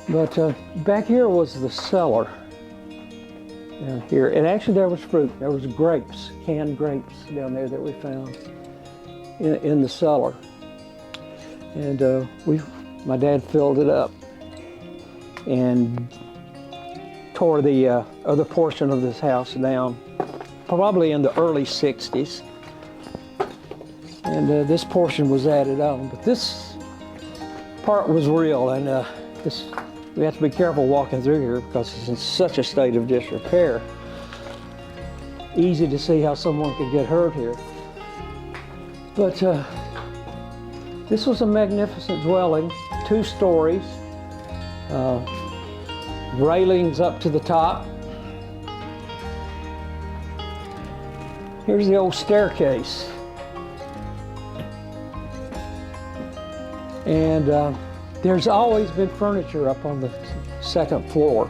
But back here was the cellar. Down here, and actually there was fruit. There was grapes, canned grapes down there that we found in the cellar. And my dad filled it up and tore the other portion of this house down, probably in the early 60s. And this portion was added on, but this part was real, and we have to be careful walking through here because it's in such a state of disrepair. Easy to see how someone could get hurt here. But this was a magnificent dwelling, 2 stories, railings up to the top. Here's the old staircase. And there's always been furniture up on the 2nd floor.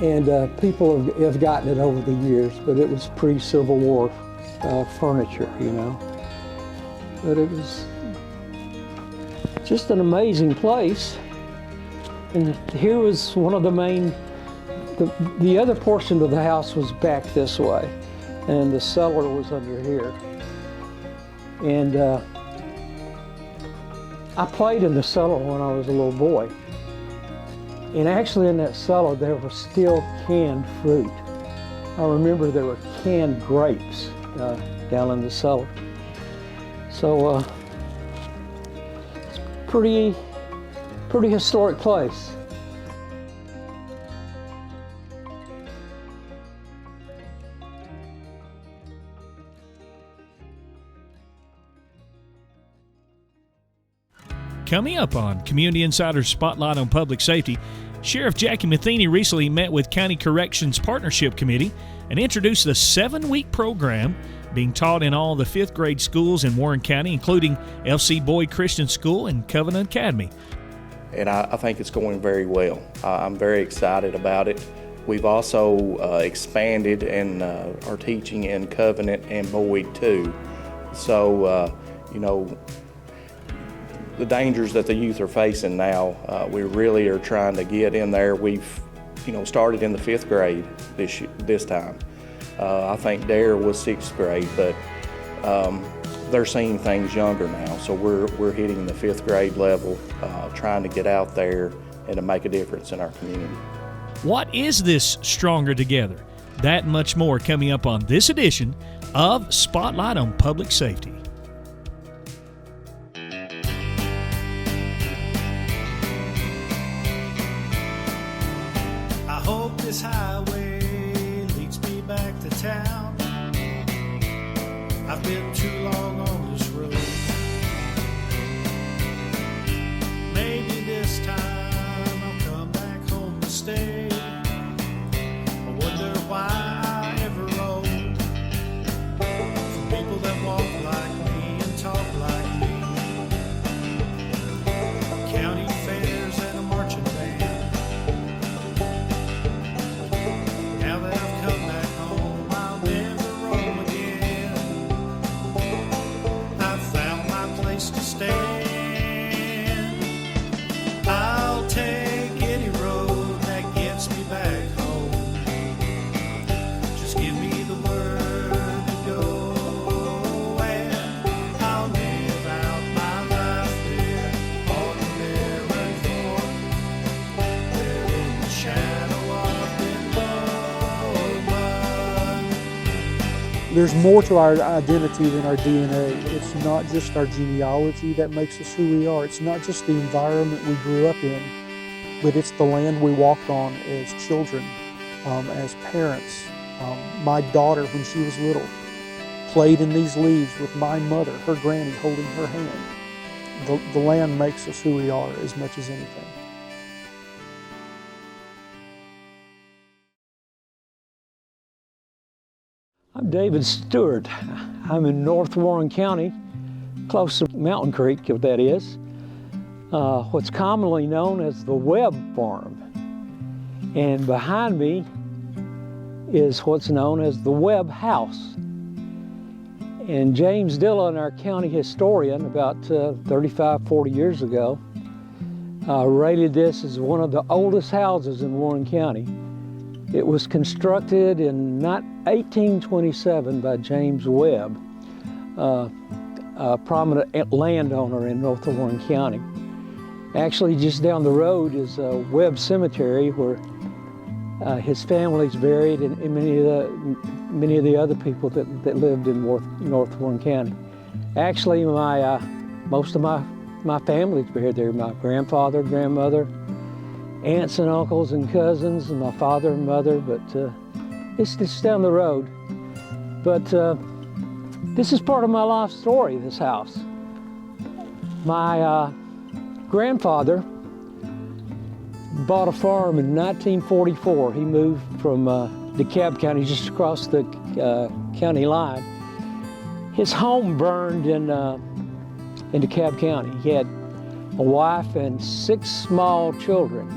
And people have gotten it over the years, but it was pre-Civil War furniture, you know. But it was just an amazing place. And here was one of the main, the other portion of the house was back this way, and the cellar was under here. And I played in the cellar when I was a little boy. And actually in that cellar there was still canned fruit. I remember there were canned grapes down in the cellar. So it's a pretty historic place. Coming up on Community Insider Spotlight on Public Safety, Sheriff Jackie Matheny recently met with County Corrections Partnership Committee and introduced the 7-week program being taught in all the 5th grade schools in Warren County, including L.C. Boyd Christian School and Covenant Academy. And I think it's going very well. I'm very excited about it. We've also expanded and are teaching in Covenant and Boyd too. So, you know, the dangers that the youth are facing now, we really are trying to get in there. We've, you know, started in the 5th grade this time. I think Dare was 6th grade, but they're seeing things younger now. So we're hitting the 5th grade level, trying to get out there and to make a difference in our community. What is this Stronger Together? That and much more coming up on this edition of Spotlight on Public Safety. This highway leads me back to town. I've been too long on this road. Maybe this time I'll come back home to stay. I wonder why I ever rode for people that walk like me and talk like me. County fairs and a marching band. I'll take any road that gets me back home. Just give me the word to go, and I'll live out my life there on the Merry Fork, there in the shadow of the blood. There's more to our identity than our DNA. It's not just our genealogy that makes us who we are. It's not just the environment we grew up in, but it's the land we walked on as children, as parents. My daughter, when she was little, played in these leaves with my mother, her granny, holding her hand. The land makes us who we are as much as anything. I'm David Stewart. I'm in North Warren County, close to Mountain Creek, if that is. What's commonly known as the Webb Farm. And behind me is what's known as the Webb House. And James Dillon, our county historian, about 35, 40 years ago, rated this as one of the oldest houses in Warren County. It was constructed in 1827 by James Webb, a prominent landowner in North Warren County. Actually, just down the road is Webb Cemetery, where his family's buried, and many of the other people that lived in North Warren County. Actually, most of my family's buried there. My grandfather, grandmother, aunts and uncles and cousins, and my father and mother. But it's just down the road. But this is part of my life story. This house. My grandfather bought a farm in 1944. He moved from DeKalb County, just across the county line. His home burned in DeKalb County. He had a wife and 6 small children.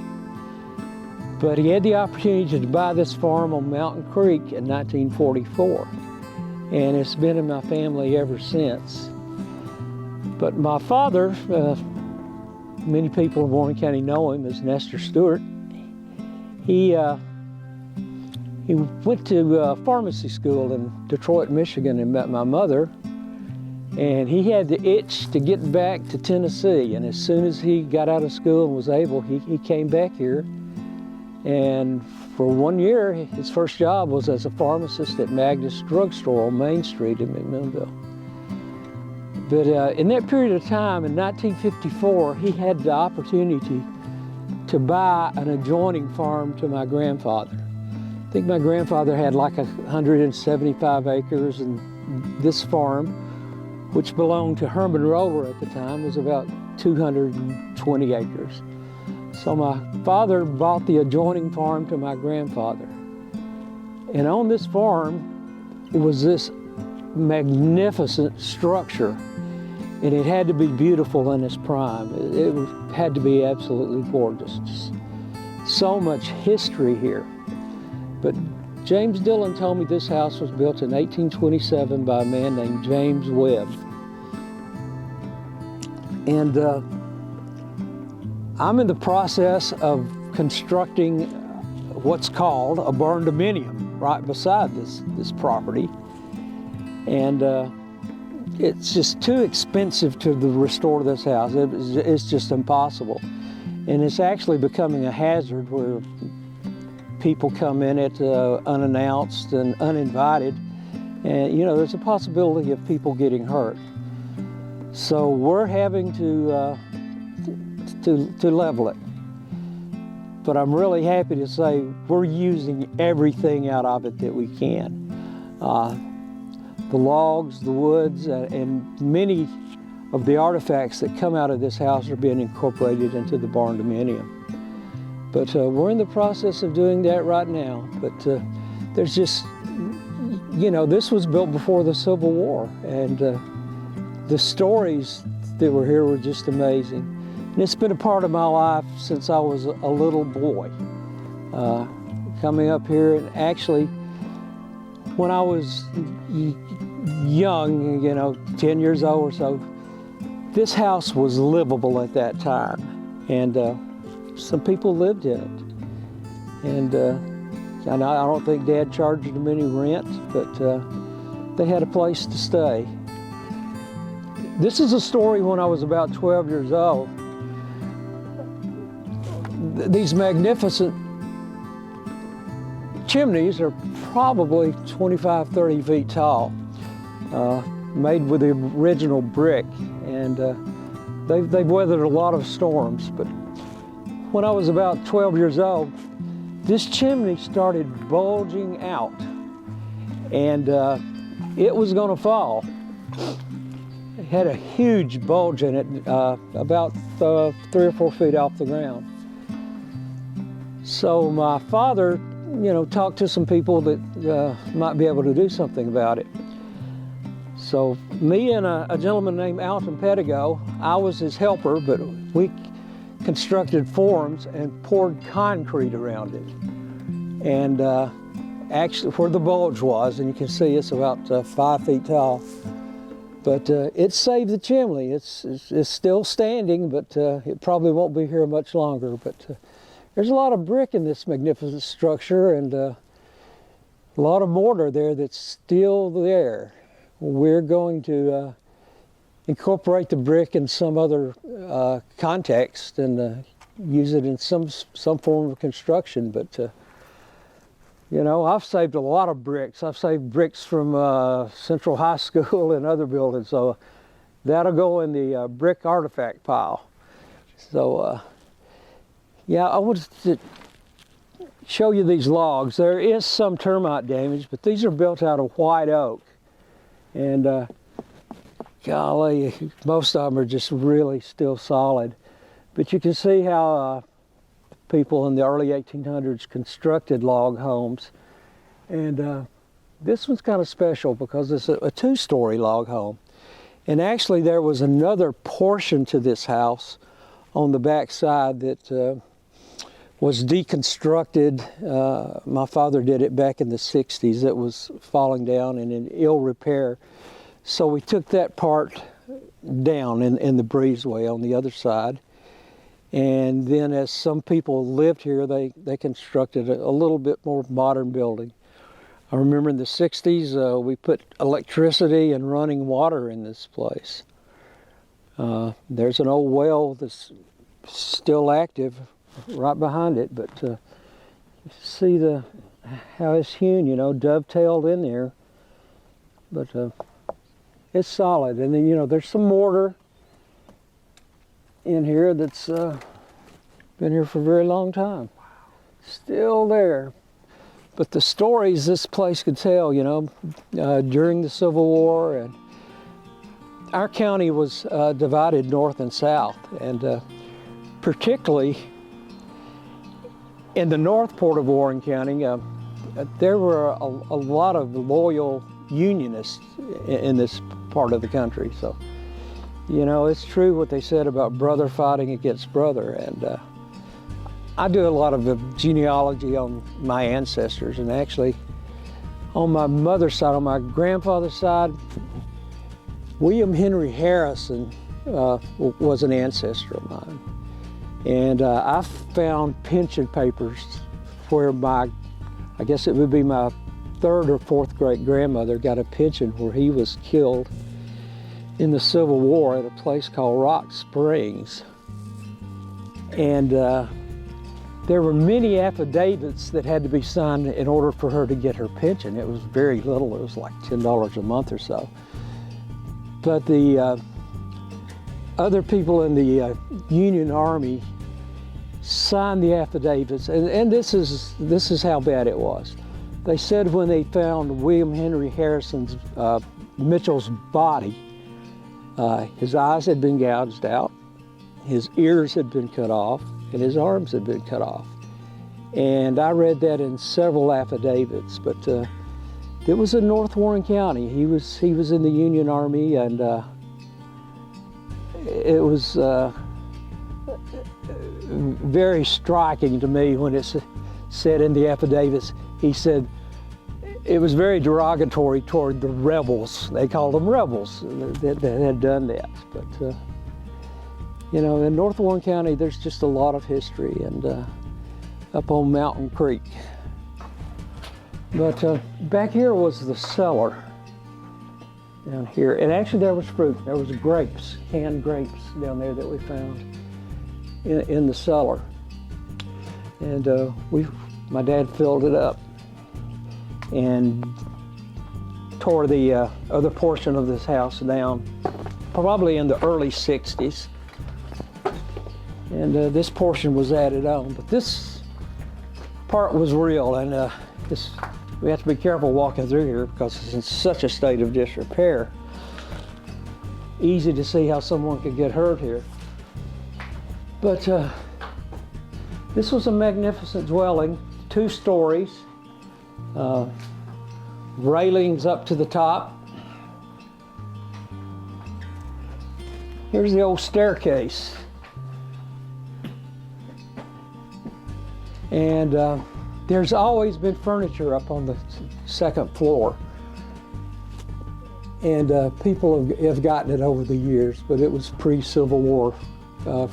But he had the opportunity to buy this farm on Mountain Creek in 1944. And it's been in my family ever since. But my father, many people in Warren County know him as Nestor Stewart. He went to pharmacy school in Detroit, Michigan, and met my mother. And he had the itch to get back to Tennessee. And as soon as he got out of school and was able, he came back here. And for 1 year, his first job was as a pharmacist at Magnus Drugstore on Main Street in McMinnville. But in that period of time, in 1954, he had the opportunity to buy an adjoining farm to my grandfather. I think my grandfather had like 175 acres, and this farm, which belonged to Herman Roller at the time, was about 220 acres. So my father bought the adjoining farm to my grandfather. And on this farm, it was this magnificent structure, and it had to be beautiful in its prime. It had to be absolutely gorgeous. Just so much history here. But James Dillon told me this house was built in 1827 by a man named James Webb. And I'm in the process of constructing what's called a barn-dominium right beside this property. And it's just too expensive to restore this house. It's just impossible. And it's actually becoming a hazard where people come in it unannounced and uninvited. And there's a possibility of people getting hurt. So we're having to level it. But I'm really happy to say we're using everything out of it that we can. The logs, the woods, and many of the artifacts that come out of this house are being incorporated into the barn-dominium. But we're in the process of doing that right now. But there's just, this was built before the Civil War, and the stories that were here were just amazing. And it's been a part of my life since I was a little boy. Coming up here, and actually, when I was young, 10 years old or so, this house was livable at that time. And some people lived in it. And I don't think Dad charged them any rent, but they had a place to stay. This is a story when I was about 12 years old. These magnificent chimneys are probably 25, 30 feet tall, made with the original brick, and they've weathered a lot of storms. But when I was about 12 years old, this chimney started bulging out, and it was going to fall. It had a huge bulge in it, about 3 or 4 feet off the ground. So my father, talked to some people that might be able to do something about it. So me and a gentleman named Alton Pettigo, I was his helper, but we constructed forms and poured concrete around it. And actually where the bulge was, and you can see it's about 5 feet tall, But it saved the chimney. It's still standing, but it probably won't be here much longer. But there's a lot of brick in this magnificent structure, and a lot of mortar there that's still there. We're going to incorporate the brick in some other context and use it in some form of construction. But you know, I've saved a lot of bricks. I've saved bricks from Central High School and other buildings, so that'll go in the brick artifact pile. So yeah, I wanted to show you these logs. There is some termite damage, but these are built out of white oak. And golly, most of them are just really still solid. But you can see how people in the early 1800s constructed log homes. And this one's kind of special because it's a two-story log home. And actually there was another portion to this house on the back side that was deconstructed. My father did it back in the 60s. It was falling down and in ill repair. So we took that part down in the breezeway on the other side. And then as some people lived here, they constructed a little bit more modern building. I remember in the 60s, we put electricity and running water in this place. There's an old well that's still active right behind it, but you see how it's hewn, you know, dovetailed in there. But it's solid. And then, you know, there's some mortar in here that's been here for a very long time. Still there. But the stories this place could tell, you know, during the Civil War, and our county was divided north and south, and particularly in the north part of Warren County, there were a lot of loyal Unionists in this part of the country. So, you know, it's true what they said about brother fighting against brother. And I do a lot of genealogy on my ancestors, and actually on my mother's side, on my grandfather's side, William Henry Harrison was an ancestor of mine. And I found pension papers where I guess it would be my third or fourth great grandmother got a pension where he was killed in the Civil War at a place called Rock Springs. And there were many affidavits that had to be signed in order for her to get her pension. It was very little, it was like $10 a month or so. But the other people in the Union Army signed the affidavits, and this is how bad it was. They said when they found William Henry Harrison's, Mitchell's body, his eyes had been gouged out, his ears had been cut off, and his arms had been cut off. And I read that in several affidavits, but it was in North Warren County. He was in the Union Army, and it was very striking to me when it said in the affidavits, he said it was very derogatory toward the rebels. They called them rebels that had done that. But you know, in North Warren County, there's just a lot of history, and up on Mountain Creek. But back here was the cellar down here. And actually there was fruit. There was grapes, canned grapes down there that we found in the cellar. And my dad filled it up and tore the other portion of this house down, probably in the early 60s. And this portion was added on, but this part was real, and we have to be careful walking through here because it's in such a state of disrepair. Easy to see how someone could get hurt here. But this was a magnificent dwelling, 2 stories, railings up to the top. Here's the old staircase. And there's always been furniture up on the second floor. And people have gotten it over the years, but it was pre-Civil War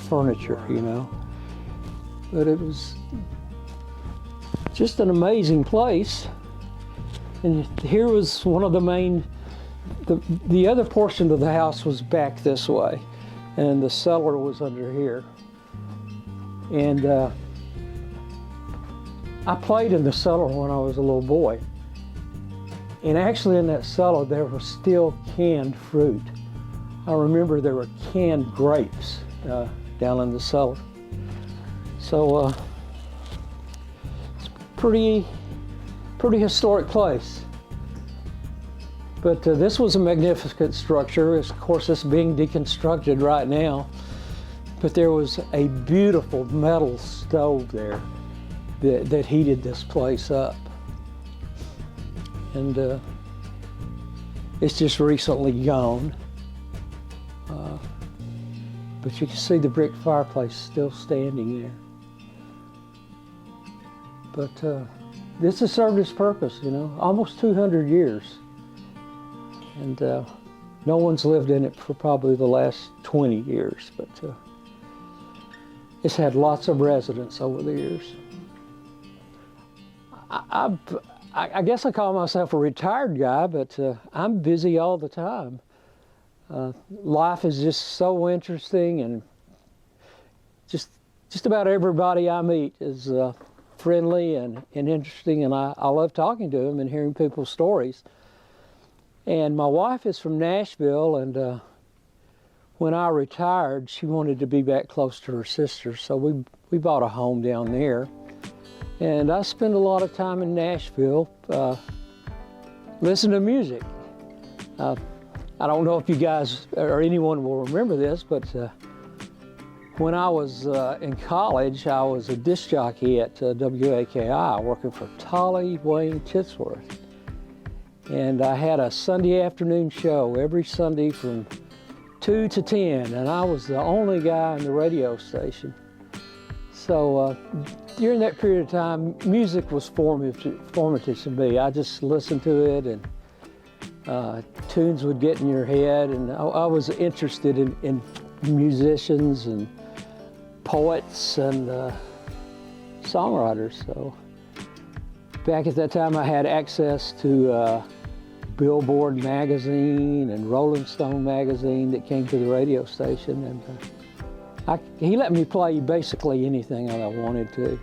furniture, you know. But it was just an amazing place. And here was one of the main, the other portion of the house was back this way, and the cellar was under here. And I played in the cellar when I was a little boy. And actually in that cellar there was still canned fruit. I remember there were canned grapes down in the cellar. So it's a pretty historic place. But this was a magnificent structure. Of course, it's being deconstructed right now. But there was a beautiful metal stove there that heated this place up. And it's just recently gone. But you can see the brick fireplace still standing there. But this has served its purpose, you know, almost 200 years. And no one's lived in it for probably the last 20 years, but it's had lots of residents over the years. I guess I call myself a retired guy, but I'm busy all the time. Life is just so interesting, and just about everybody I meet is friendly and interesting, and I love talking to them and hearing people's stories. And my wife is from Nashville, and when I retired, she wanted to be back close to her sister, so we bought a home down there. And I spend a lot of time in Nashville listening to music. I don't know if you guys or anyone will remember this, but when I was in college, I was a disc jockey at WAKI, working for Tolly Wayne Titsworth. And I had a Sunday afternoon show every Sunday from 2 to 10, and I was the only guy on the radio station. So during that period of time, music was formative to me. I just listened to it, and tunes would get in your head, and I was interested in musicians and poets and songwriters. So back at that time, I had access to Billboard magazine and Rolling Stone magazine that came to the radio station, and he let me play basically anything that I wanted to.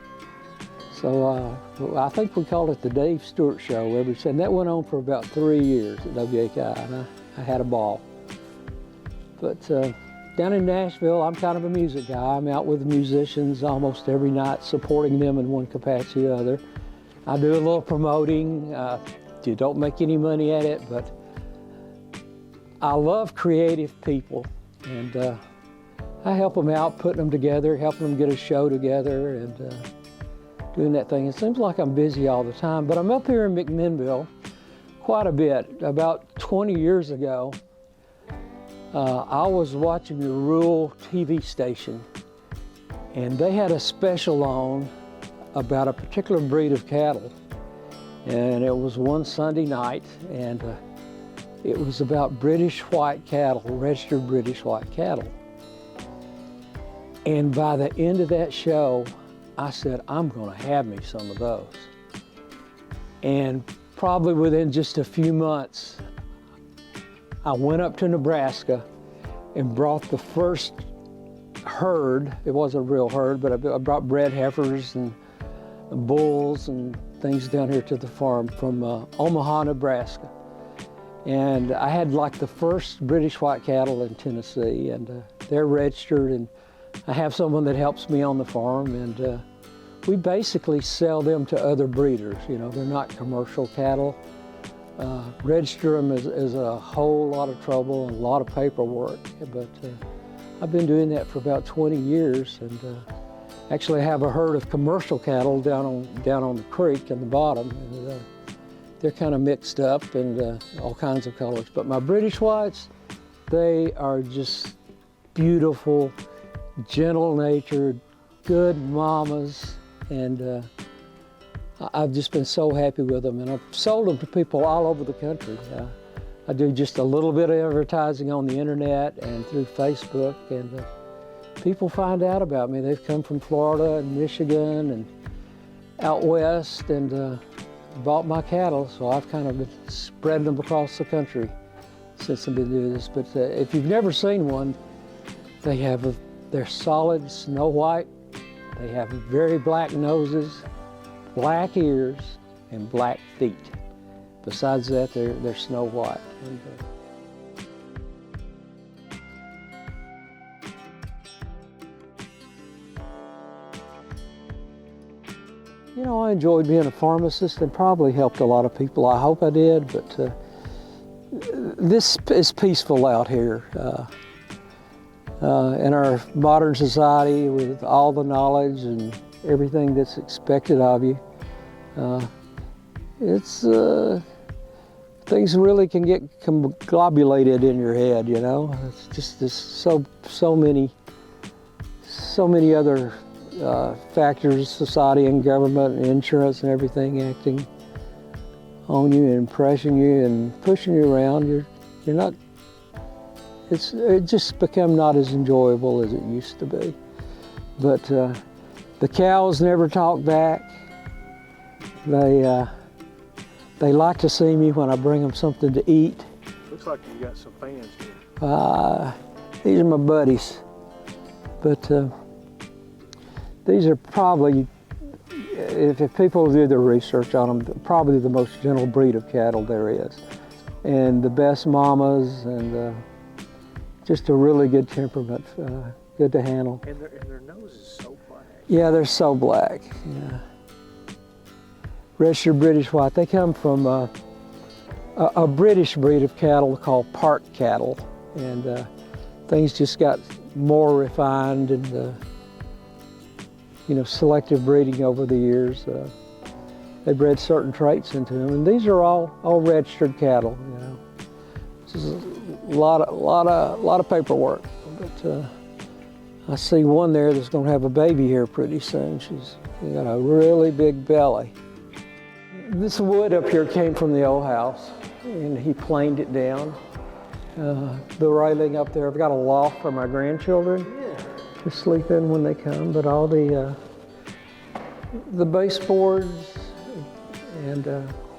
So I think we called it the Dave Stewart Show and that went on for about 3 years at WAKI, and I had a ball. But down in Nashville, I'm kind of a music guy. I'm out with musicians almost every night, supporting them in one capacity or other. I do a little promoting. You don't make any money at it, but I love creative people, and I help them out, putting them together, helping them get a show together, and doing that thing. It seems like I'm busy all the time, but I'm up here in McMinnville quite a bit. About 20 years ago, I was watching the rural TV station, and they had a special on about a particular breed of cattle. And it was one Sunday night, and it was about British white cattle, registered British white cattle. And by the end of that show, I said, I'm going to have me some of those. And probably within just a few months, I went up to Nebraska and brought the first herd. It wasn't a real herd, but I brought bred heifers and bulls and things down here to the farm from Omaha, Nebraska. And I had like the first British white cattle in Tennessee, and they're registered, and I have someone that helps me on the farm, and we basically sell them to other breeders. You know, they're not commercial cattle. Register them is a whole lot of trouble and a lot of paperwork, but I've been doing that for about 20 years, and actually have a herd of commercial cattle down on the creek in the bottom, and they're kind of mixed up and all kinds of colors. But my British whites, they are just beautiful, gentle-natured, good mamas, and I've just been so happy with them, and I've sold them to people all over the country. I do just a little bit of advertising on the internet and through Facebook, and people find out about me. They've come from Florida and Michigan and out west and bought my cattle, so I've kind of been spreading them across the country since I've been doing this. But if you've never seen one, they're solid snow white. They have very black noses, black ears, and black feet. Besides that, they're snow white. And, you know, I enjoyed being a pharmacist and probably helped a lot of people. I hope I did, but this is peaceful out here. In our modern society, with all the knowledge and everything that's expected of you, things really can get globulated in your head, you know. It's just there's so many other factors, society and government and insurance and everything acting on you and pressing you and pushing you around. You're not. It just become not as enjoyable as it used to be. But the cows never talk back. They like to see me when I bring them something to eat. Looks like you got some fans here. These are my buddies. But these are probably, if people do their research on them, probably the most gentle breed of cattle there is. And the best mamas, and just a really good temperament, good to handle. And their nose is so black. Yeah, they're so black. Yeah. Registered British White. They come from a British breed of cattle called park cattle, and things just got more refined and selective breeding over the years. They bred certain traits into them, and these are all registered cattle. You know, this is a lot of paperwork. But I see one there that's going to have a baby here pretty soon. She's got a really big belly. This wood up here came from the old house, and he planed it down. The railing up there, I've got a loft for my grandchildren to sleep in when they come, but all the baseboards and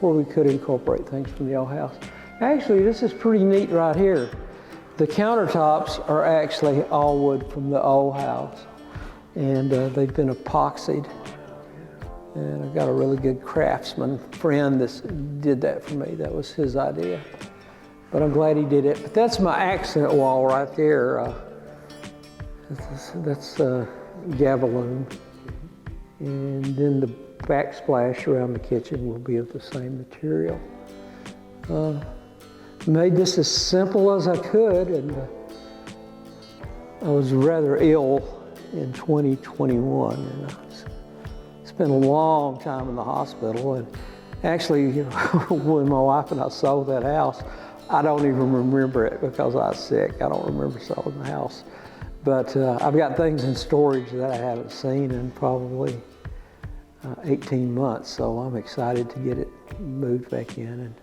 where we could incorporate things from the old house. Actually, this is pretty neat right here. The countertops are actually all wood from the old house, and they've been epoxied. And I've got a really good craftsman friend that did that for me. That was his idea. But I'm glad he did it. But that's my accent wall right there. That's Gavaloon. And then the backsplash around the kitchen will be of the same material. Made this as simple as I could, and I was rather ill in 2021. And spent a long time in the hospital, and actually, when my wife and I sold that house, I don't even remember it because I was sick. I don't remember selling the house. But I've got things in storage that I haven't seen in probably 18 months, so I'm excited to get it moved back in and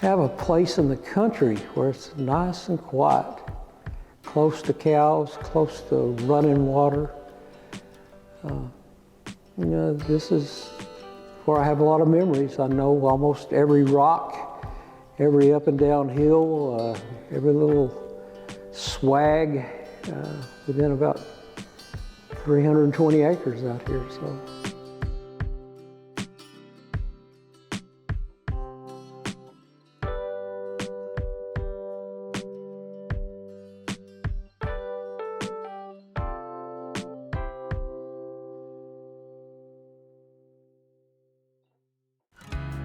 have a place in the country where it's nice and quiet, close to cows, close to running water. This is where I have a lot of memories. I know almost every rock, every up and down hill, every little swag within about 320 acres out here. So.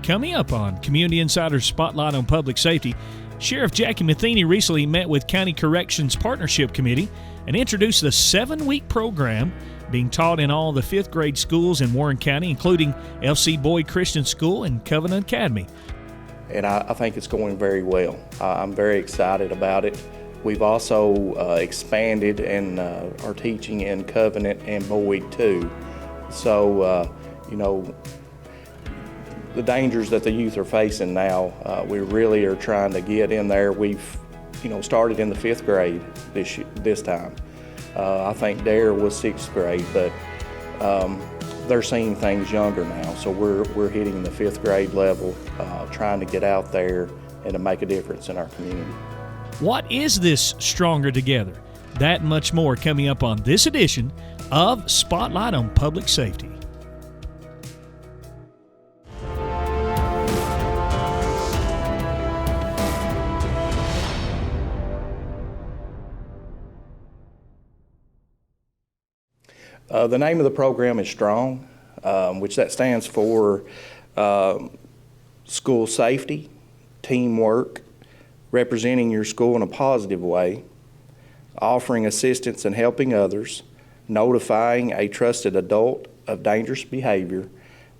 Coming up on Community Insider's Spotlight on Public Safety, Sheriff Jackie Matheny recently met with County Corrections Partnership Committee and introduced the 7-week program being taught in all the 5th grade schools in Warren County, including FC Boyd Christian School and Covenant Academy. And I think it's going very well. I'm very excited about it. We've also expanded and are teaching in Covenant and Boyd too. So, the dangers that the youth are facing now, we really are trying to get in there. We've started in the 5th grade this time. I think Dare was 6th grade, but they're seeing things younger now. So we're hitting the 5th grade level, trying to get out there and to make a difference in our community. What is this Stronger Together? That and much more coming up on this edition of Spotlight on Public Safety. The name of the program is STRONG, which that stands for school safety, teamwork, representing your school in a positive way, offering assistance and helping others, notifying a trusted adult of dangerous behavior,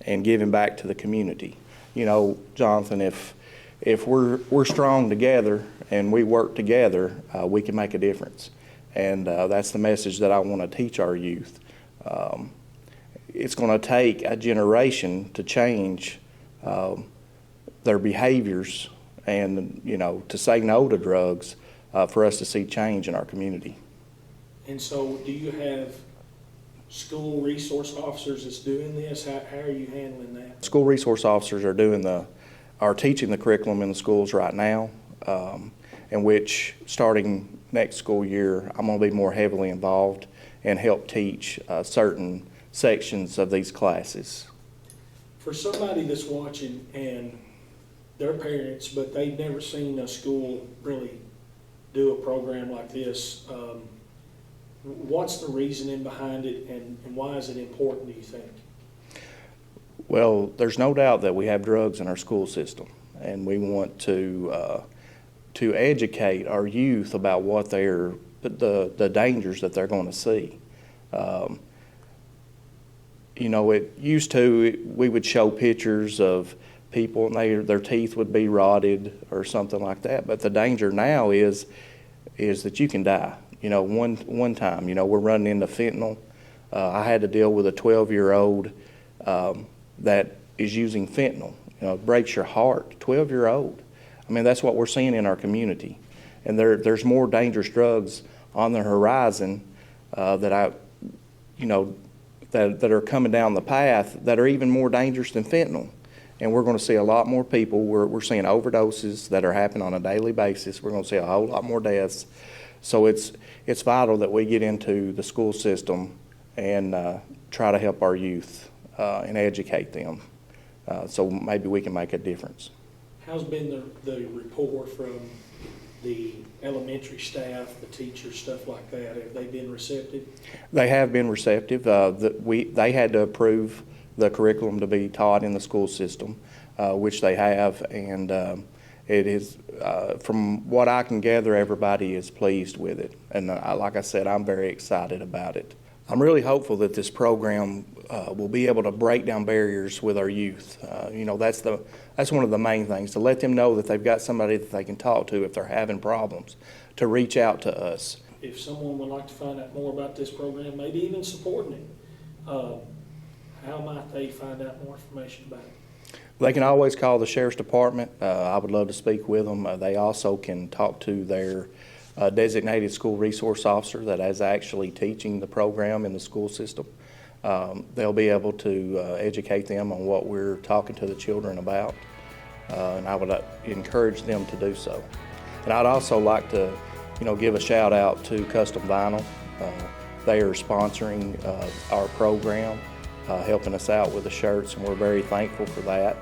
and giving back to the community. You know, Jonathan, if we're strong together and we work together, we can make a difference. And that's the message that I want to teach our youth. It's going to take a generation to change their behaviors and, to say no to drugs for us to see change in our community. And so do you have school resource officers that's doing this? How are you handling that? School resource officers are teaching the curriculum in the schools right now, in which starting next school year, I'm going to be more heavily involved and help teach certain sections of these classes. For somebody that's watching and they're parents, but they've never seen a school really do a program like this, what's the reasoning behind it and why is it important, do you think? Well, there's no doubt that we have drugs in our school system, and we want to educate our youth about what the dangers that they're going to see. It used to, we would show pictures of people and their teeth would be rotted or something like that, but the danger now is that you can die. One time, we're running into fentanyl. I had to deal with a 12-year-old that is using fentanyl. It breaks your heart, 12-year-old. I mean, that's what we're seeing in our community. And there's more dangerous drugs on the horizon that are coming down the path that are even more dangerous than fentanyl. And we're going to see a lot more people. We're seeing overdoses that are happening on a daily basis. We're going to see a whole lot more deaths. So it's vital that we get into the school system and try to help our youth and educate them so maybe we can make a difference. How's been the rapport from the elementary staff, the teachers, stuff like that? Have they been receptive? They have been receptive. They had to approve the curriculum to be taught in the school system, which they have, and it is, from what I can gather, everybody is pleased with it. And like I said, I'm very excited about it. I'm really hopeful that this program will be able to break down barriers with our youth. That's one of the main things, to let them know that they've got somebody that they can talk to if they're having problems, to reach out to us. If someone would like to find out more about this program, maybe even supporting it, how might they find out more information about it? They can always call the Sheriff's Department. I would love to speak with them. They also can talk to their designated school resource officer that is actually teaching the program in the school system. They'll be able to educate them on what we're talking to the children about, and I would encourage them to do so. And I'd also like to, give a shout out to Custom Vinyl. They are sponsoring our program, helping us out with the shirts, and we're very thankful for that.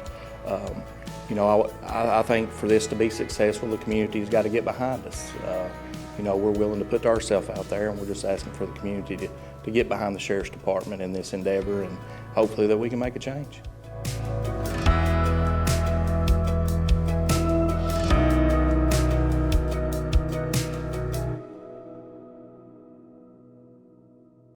I think for this to be successful, the community's got to get behind us. We're willing to put ourselves out there, and we're just asking for the community to get behind the Sheriff's Department in this endeavor, and hopefully that we can make a change.